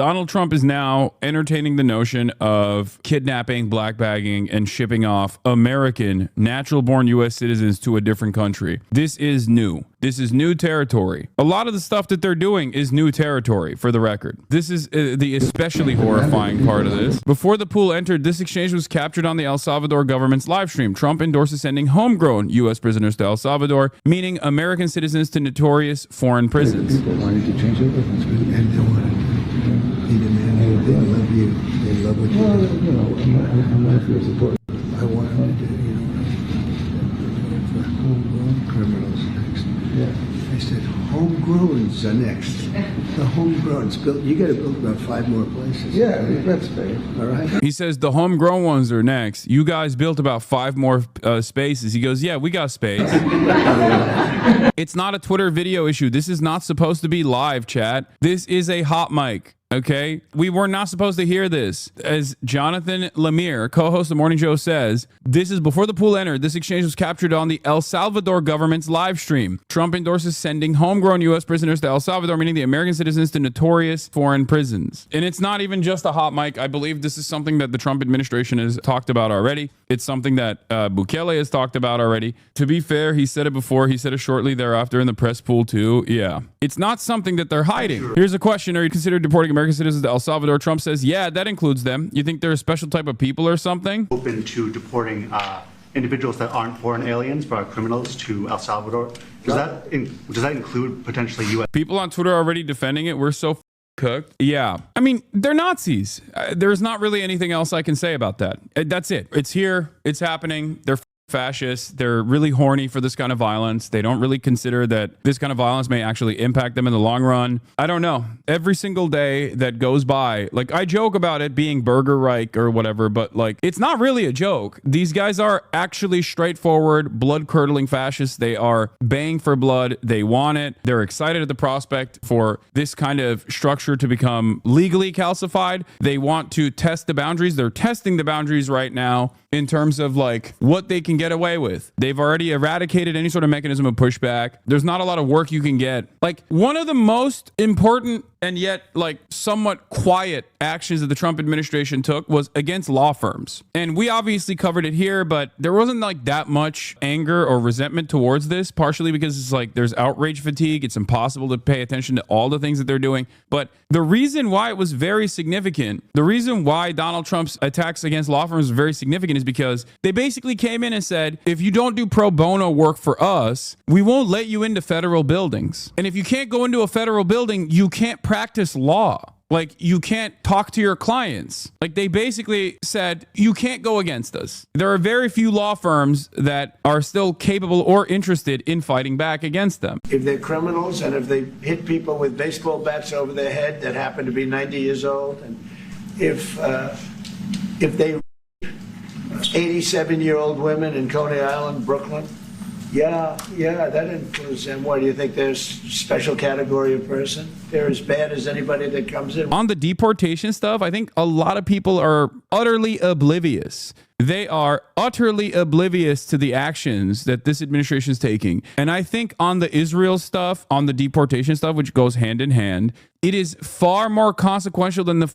Donald Trump is now entertaining the notion of kidnapping, blackbagging, and shipping off American natural-born U.S. citizens to a different country. This is new. This is new territory. A lot of the stuff that they're doing is new territory, for the record. This is the especially horrifying part of this. Before the pool entered, this exchange was captured on the El Salvador government's live stream. Trump endorses sending homegrown U.S. prisoners to El Salvador, meaning American citizens to notorious foreign prisons. People wanted to change over, and they wanted to. He demanded, they love you, they love what you do. You know, I'm not for your support. I want him to do, you know, for homegrown criminals next. Yeah. I said, homegrowns are next. The homegrowns built. You got to build about 5 more places. Yeah, that's fair. All right. He says the homegrown ones are next. You guys built about 5 more spaces. He goes, yeah, we got space. It's not a Twitter video issue. This is not supposed to be live, chat. This is a hot mic. Okay, we were not supposed to hear this. As Jonathan Lemire, co-host of the Morning Show, says, this is before the pool entered. This exchange was captured on the El Salvador government's live stream. Trump endorses sending homegrown U.S. prisoners to El Salvador, meaning the American citizens to notorious foreign prisons. And it's not even just a hot mic. I believe this is something that the Trump administration has talked about already. It's something that Bukele has talked about already. To be fair, he said it before. He said it shortly thereafter in the press pool too. Yeah, it's not something that they're hiding. Here's a question. Are you considering deporting American citizens to El Salvador? Trump says, yeah, that includes them. You think they're a special type of people or something? Open to deporting individuals that aren't foreign aliens but are criminals to El Salvador. Does that include potentially U.S. people on Twitter already defending it? We're so cooked. Yeah. I mean, they're Nazis. There's not really anything else I can say about that. That's it. It's here. It's happening. They're fascists. They're really horny for this kind of violence. They don't really consider that this kind of violence may actually impact them in the long run. I don't know. Every single day that goes by, like, I joke about it being Burger Reich or whatever, but like, it's not really a joke. These guys are actually straightforward, blood-curdling fascists. They are baying for blood. They want it. They're excited at the prospect for this kind of structure to become legally calcified. They want to test the boundaries. They're testing the boundaries right now in terms of like what they can get away with. They've already eradicated any sort of mechanism of pushback. There's not a lot of work you can get. Like, one of the most important and yet like somewhat quiet actions that the Trump administration took was against law firms. And we obviously covered it here, but there wasn't like that much anger or resentment towards this, partially because it's like there's outrage fatigue. It's impossible to pay attention to all the things that they're doing. But the reason why it was very significant, the reason why Donald Trump's attacks against law firms was very significant is because they basically came in and said, if you don't do pro bono work for us, we won't let you into federal buildings. And if you can't go into a federal building, you can't practice law. Like, you can't talk to your clients. Like, they basically said, you can't go against us. There are very few law firms that are still capable or interested in fighting back against them. If they're criminals and if they hit people with baseball bats over their head that happen to be 90 years old, and if they 87-year-old women in Coney Island, Brooklyn, yeah, that includes them. Why do you think there's special category of person? They're as bad as anybody that comes in. On the deportation stuff, I think a lot of people are utterly oblivious. They are utterly oblivious to the actions that this administration is taking. And I think on the Israel stuff, on the deportation stuff, which goes hand in hand, it is far more consequential than the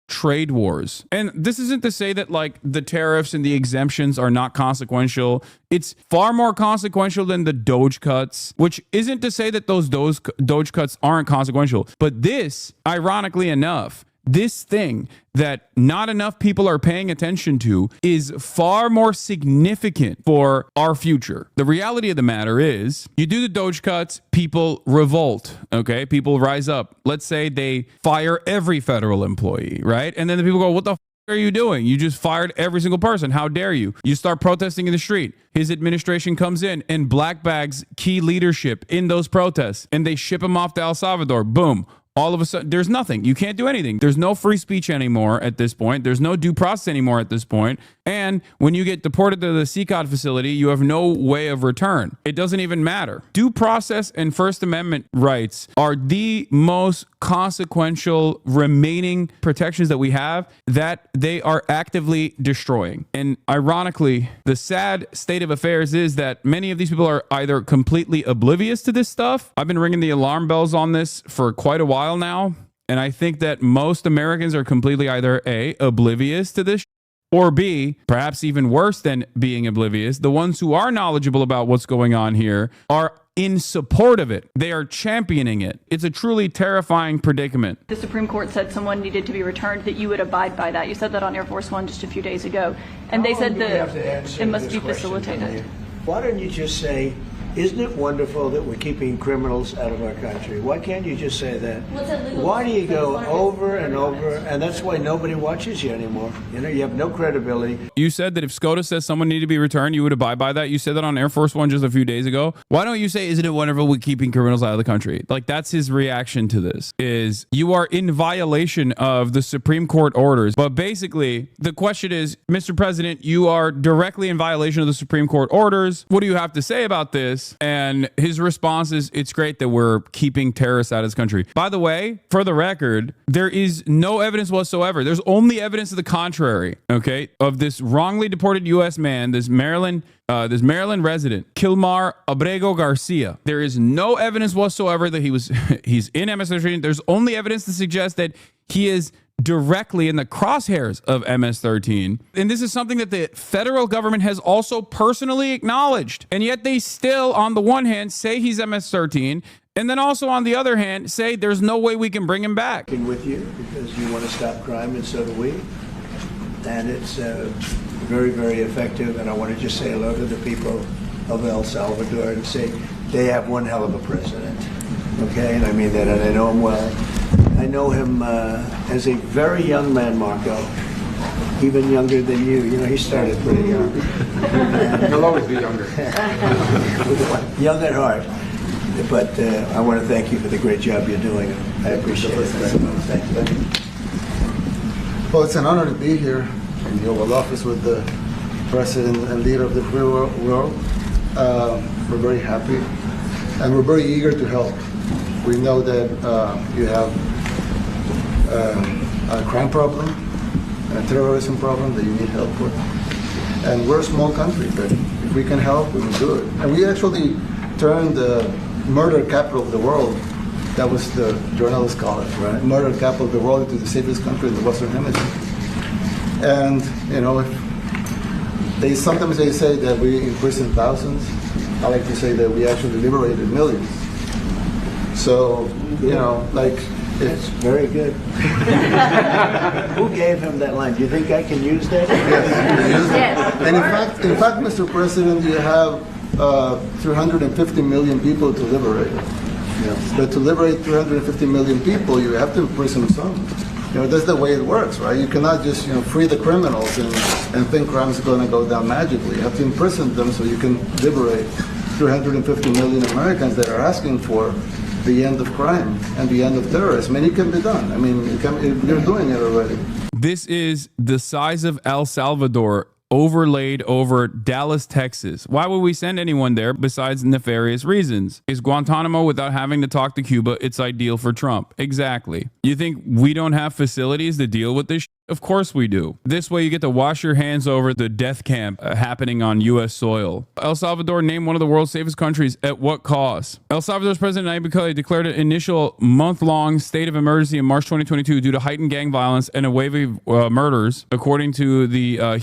trade wars. And this isn't to say that like the tariffs and the exemptions are not consequential. It's far more consequential than the Doge cuts, which isn't to say that those Doge cuts aren't consequential. But this, ironically enough, this thing that not enough people are paying attention to is far more significant for our future. The reality of the matter is, you do the Doge cuts, people revolt, okay? People rise up. Let's say they fire every federal employee, right? And then the people go, what the f are you doing? You just fired every single person. How dare you? You start protesting in the street. His administration comes in and black bags key leadership in those protests, and they ship them off to El Salvador. Boom. All of a sudden, there's nothing. You can't do anything. There's no free speech anymore at this point. There's no due process anymore at this point. And when you get deported to the CCOT facility, you have no way of return. It doesn't even matter. Due process and First Amendment rights are the most consequential remaining protections that we have that they are actively destroying. And ironically, the sad state of affairs is that many of these people are either completely oblivious to this stuff. I've been ringing the alarm bells on this for quite a while now. And I think that most Americans are completely either A, oblivious to this, or B, perhaps even worse than being oblivious, the ones who are knowledgeable about what's going on here are in support of it. They are championing it. It's a truly terrifying predicament. The Supreme Court said someone needed to be returned, that you would abide by that. You said that on Air Force One just a few days ago. And they said that it must be facilitated. Why don't you just say, isn't it wonderful that we're keeping criminals out of our country? Why can't you just say that? Why do you go over and over? And that's why nobody watches you anymore. You know, you have no credibility. You said that if SCOTUS says someone needed to be returned, you would abide by that. You said that on Air Force One just a few days ago. Why don't you say, isn't it wonderful we're keeping criminals out of the country? Like, that's his reaction to this, is you are in violation of the Supreme Court orders. But basically, the question is, Mr. President, you are directly in violation of the Supreme Court orders. What do you have to say about this? And his response is, it's great that we're keeping terrorists out of this country. By the way, for the record, there is no evidence whatsoever. There's only evidence to the contrary, okay, of this wrongly deported U.S. man, this Maryland resident, Kilmar Abrego Garcia. There is no evidence whatsoever that he's in MS-13. There's only evidence to suggest that he is directly in the crosshairs of MS-13. And this is something that the federal government has also personally acknowledged. And yet they still, on the one hand, say he's MS-13, and then also on the other hand, say there's no way we can bring him back. With you because you want to stop crime, and so do we. And it's very, very effective. And I want to just say hello to the people of El Salvador and say they have one hell of a president. Okay, and I mean that, and I know him well. I know him as a very young man, Marco, even younger than you. You know, he started pretty young. He'll always be younger. Young at heart. But I want to thank you for the great job you're doing. I appreciate it very much. Thank you. Well, it's an honor to be here in the Oval Office with the President and leader of the free world. We're very happy, and we're very eager to help. We know that you have a crime problem, a terrorism problem that you need help with. And we're a small country, but if we can help, we can do it. And we actually turned the murder capital of the world, that was the journalists call it, right? Murder capital of the world, into the safest country in the Western Hemisphere. And, you know, sometimes they say that we imprison thousands. I like to say that we actually liberated millions. So, you know, like, That's very good. Who gave him that line? Do you think I can use that? yes. And in fact, Mr. President, you have 350 million people to liberate. Yes. But to liberate 350 million people, you have to imprison some. You know, that's the way it works, right? You cannot just, free the criminals and think crime is going to go down magically. You have to imprison them so you can liberate 350 million Americans that are asking for the end of crime and the end of terrorism. And it can be done. I mean, you're doing it already. This is the size of El Salvador overlaid over Dallas, Texas. Why would we send anyone there besides nefarious reasons? Is Guantanamo, without having to talk to Cuba, it's ideal for Trump? Exactly. You think we don't have facilities to deal with this? Of course we do. This way you get to wash your hands over the death camp happening on U.S. soil. El Salvador named one of the world's safest countries. At what cost? El Salvador's President Nayib Bukele declared an initial month-long state of emergency in March 2022 due to heightened gang violence and a wave of murders, according to the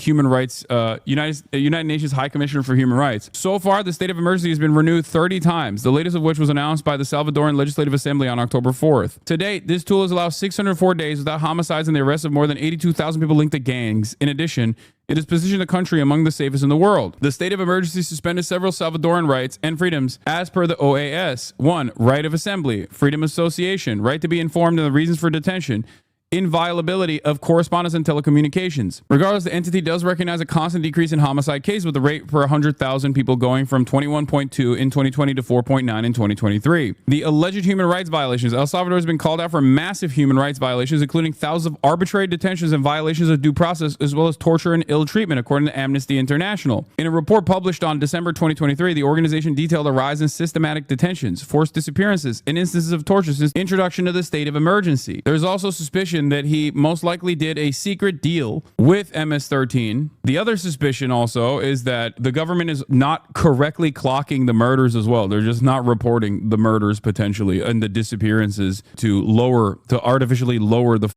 United Nations High Commissioner for Human Rights. So far, the state of emergency has been renewed 30 times, the latest of which was announced by the Salvadoran Legislative Assembly on October 4th. To date, this tool has allowed 604 days without homicides and the arrest of more than 82,000 people linked to gangs. In addition, it has positioned the country among the safest in the world. The state of emergency suspended several Salvadoran rights and freedoms as per the OAS. 1. Right of assembly, freedom of association, right to be informed of the reasons for detention, inviolability of correspondence and telecommunications. Regardless, the entity does recognize a constant decrease in homicide cases, with the rate per 100,000 people going from 21.2 in 2020 to 4.9 in 2023. The alleged human rights violations. El Salvador has been called out for massive human rights violations, including thousands of arbitrary detentions and violations of due process, as well as torture and ill treatment, according to Amnesty International. In a report published on December 2023, the organization detailed a rise in systematic detentions, forced disappearances, and instances of torture since introduction of the state of emergency. There is also suspicion suspicion that he most likely did a secret deal with MS-13. The other suspicion also is that the government is not correctly clocking the murders as well. They're just not reporting the murders potentially and the disappearances to artificially lower the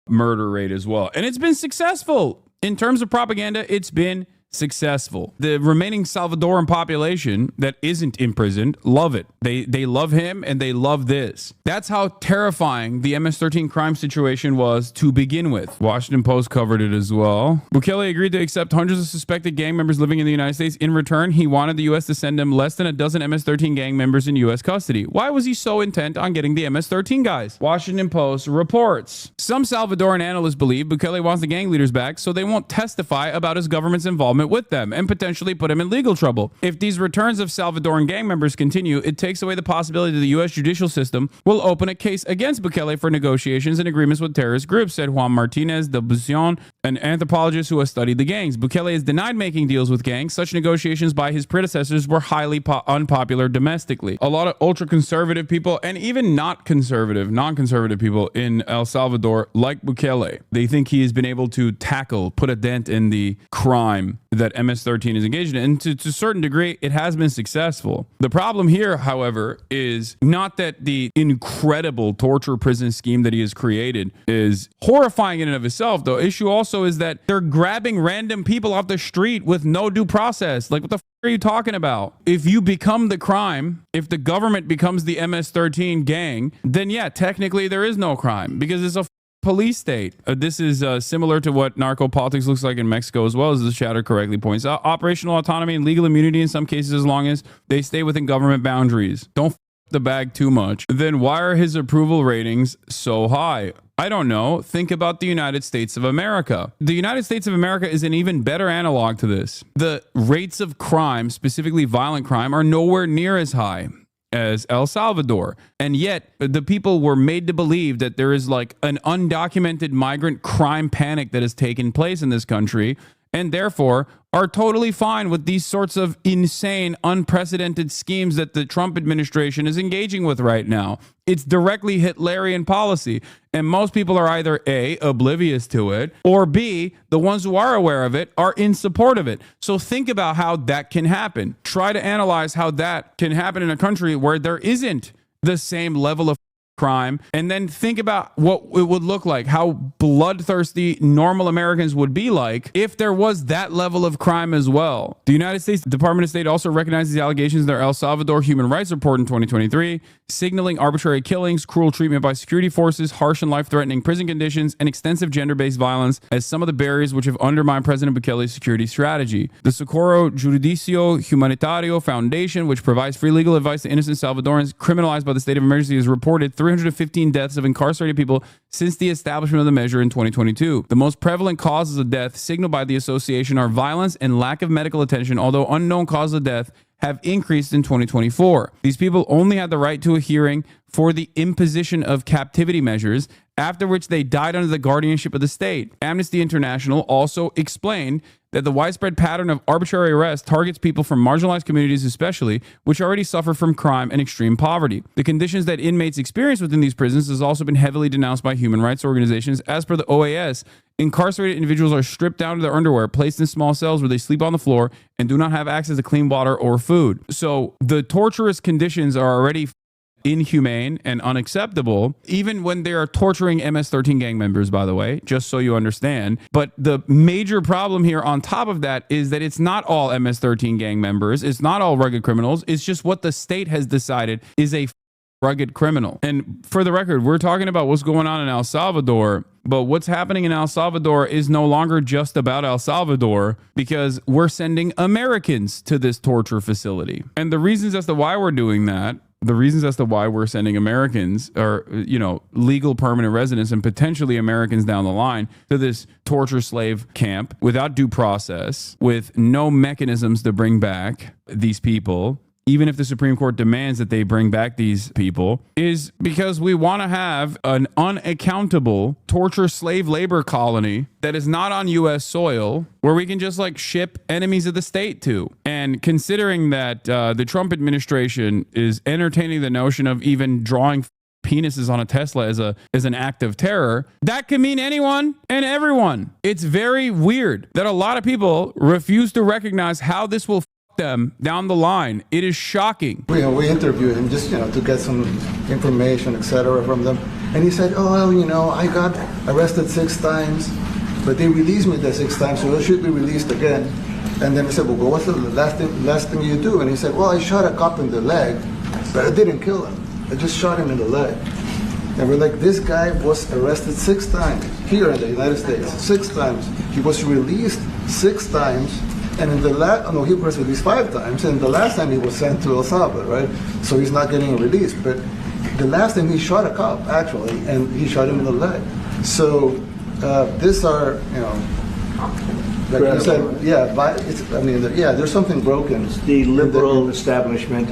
murder rate as well. And it's been successful. In terms of propaganda, it's been successful. The remaining Salvadoran population that isn't imprisoned love it. They love him and they love this. That's how terrifying the MS-13 crime situation was to begin with. Washington Post covered it as well. Bukele agreed to accept hundreds of suspected gang members living in the United States. In return, he wanted the U.S. to send him less than a dozen MS-13 gang members in U.S. custody. Why was he so intent on getting the MS-13 guys? Washington Post reports. Some Salvadoran analysts believe Bukele wants the gang leaders back so they won't testify about his government's involvement with them and potentially put him in legal trouble. If these returns of Salvadoran gang members continue, it takes away the possibility that the U.S. judicial system will open a case against Bukele for negotiations and agreements with terrorist groups, said Juan Martinez de Bucion, an anthropologist who has studied the gangs. Bukele has denied making deals with gangs. Such negotiations by his predecessors were highly unpopular domestically. A lot of ultra-conservative people and even not conservative, non-conservative people in El Salvador like Bukele. They think he has been able to put a dent in the crime that MS-13 is engaged in. And to a certain degree, it has been successful. The problem here, however, is not that the incredible torture prison scheme that he has created is horrifying in and of itself. The issue also is that they're grabbing random people off the street with no due process. Like, what the are you talking about? If you become the crime, if the government becomes the MS-13 gang, then yeah, technically there is no crime because it's a police state. This is similar to what narco politics looks like in Mexico as well, as the chatter correctly points out. Operational autonomy and legal immunity in some cases as long as they stay within government boundaries. Don't f the bag too much. Then why are his approval ratings so high? I don't know. Think about the United States of America. The United States of America is an even better analog to this. The rates of crime, specifically violent crime, are nowhere near as high as El Salvador. And yet the people were made to believe that there is like an undocumented migrant crime panic that has taken place in this country, and therefore are totally fine with these sorts of insane, unprecedented schemes that the Trump administration is engaging with right now. It's directly Hitlerian policy. And most people are either A, oblivious to it, or B, the ones who are aware of it are in support of it. So think about how that can happen. Try to analyze how that can happen in a country where there isn't the same level of crime, and then think about what it would look like, how bloodthirsty normal Americans would be like if there was that level of crime as well. The United States Department of State also recognizes the allegations in their El Salvador Human Rights Report in 2023, signaling arbitrary killings, cruel treatment by security forces, harsh and life-threatening prison conditions, and extensive gender-based violence as some of the barriers which have undermined President Bukele's security strategy. The Socorro Judicio Humanitario Foundation, which provides free legal advice to innocent Salvadorans criminalized by the state of emergency, has reported 315 deaths of incarcerated people since the establishment of the measure in 2022. The most prevalent causes of death signaled by the association are violence and lack of medical attention, although unknown causes of death have increased in 2024. These people only had the right to a hearing for the imposition of captivity measures, after which they died under the guardianship of the state. Amnesty International also explained that the widespread pattern of arbitrary arrest targets people from marginalized communities especially, which already suffer from crime and extreme poverty. The conditions that inmates experience within these prisons has also been heavily denounced by human rights organizations. As per the OAS, incarcerated individuals are stripped down to their underwear, placed in small cells where they sleep on the floor, and do not have access to clean water or food. So the torturous conditions are already inhumane and unacceptable, even when they are torturing MS-13 gang members, by the way, just so you understand. But the major problem here on top of that is that it's not all MS-13 gang members. It's not all rugged criminals. It's just what the state has decided is a rugged criminal. And for the record, we're talking about what's going on in El Salvador, but what's happening in El Salvador is no longer just about El Salvador, because we're sending Americans to this torture facility. And the reasons as to why we're doing that, the reasons as to why we're sending Americans or, legal permanent residents and potentially Americans down the line to this torture slave camp without due process, with no mechanisms to bring back these people, even if the Supreme Court demands that they bring back these people, is because we want to have an unaccountable torture slave labor colony that is not on U.S. soil where we can just ship enemies of the state to. And considering that the Trump administration is entertaining the notion of even drawing penises on a Tesla as an act of terror, that can mean anyone and everyone. It's very weird that a lot of people refuse to recognize how this will them down the line. It is shocking. We interviewed him just, to get some information, etc. from them. And he said, oh, well, I got arrested 6 times, but they released me the 6th time, so I should be released again. And then I said, well, what's the last thing you do? And he said, well, I shot a cop in the leg, but I didn't kill him. I just shot him in the leg. And we're like, this guy was arrested 6 times here in the United States, 6 times. He was released 6 times. And in the he was released 5 times, and the last time he was sent to El Salvador, right? So he's not getting released. But the last time he shot a cop, actually, and he shot him in the leg. So these are, like you said, there's something broken. It's the liberal establishment.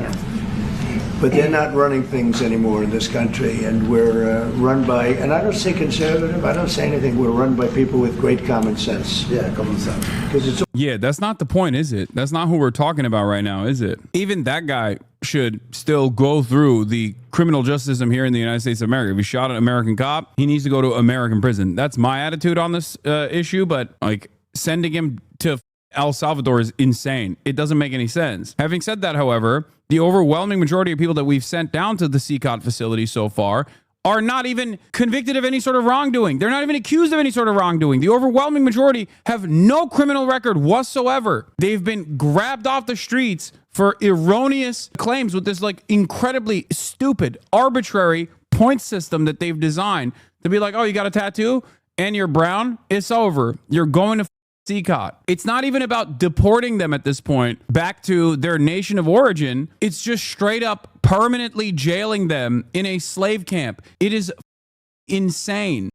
But they're not running things anymore in this country, and we're run by, and I don't say conservative, I don't say anything, we're run by people with great common sense. Yeah, common sense. Yeah, that's not the point, is it? That's not who we're talking about right now, is it? Even that guy should still go through the criminal justice system here in the United States of America. If he shot an American cop, he needs to go to American prison. That's my attitude on this issue, but like sending him to El Salvador is insane. It doesn't make any sense. Having said that, however, the overwhelming majority of people that we've sent down to the CCOT facility so far are not even convicted of any sort of wrongdoing. They're not even accused of any sort of wrongdoing. The overwhelming majority have no criminal record whatsoever. They've been grabbed off the streets for erroneous claims with this like incredibly stupid, arbitrary point system that they've designed to be like, oh, you got a tattoo and you're brown? It's over. You're going to CCOT. It's not even about deporting them at this point back to their nation of origin. It's just straight up permanently jailing them in a slave camp. It is insane.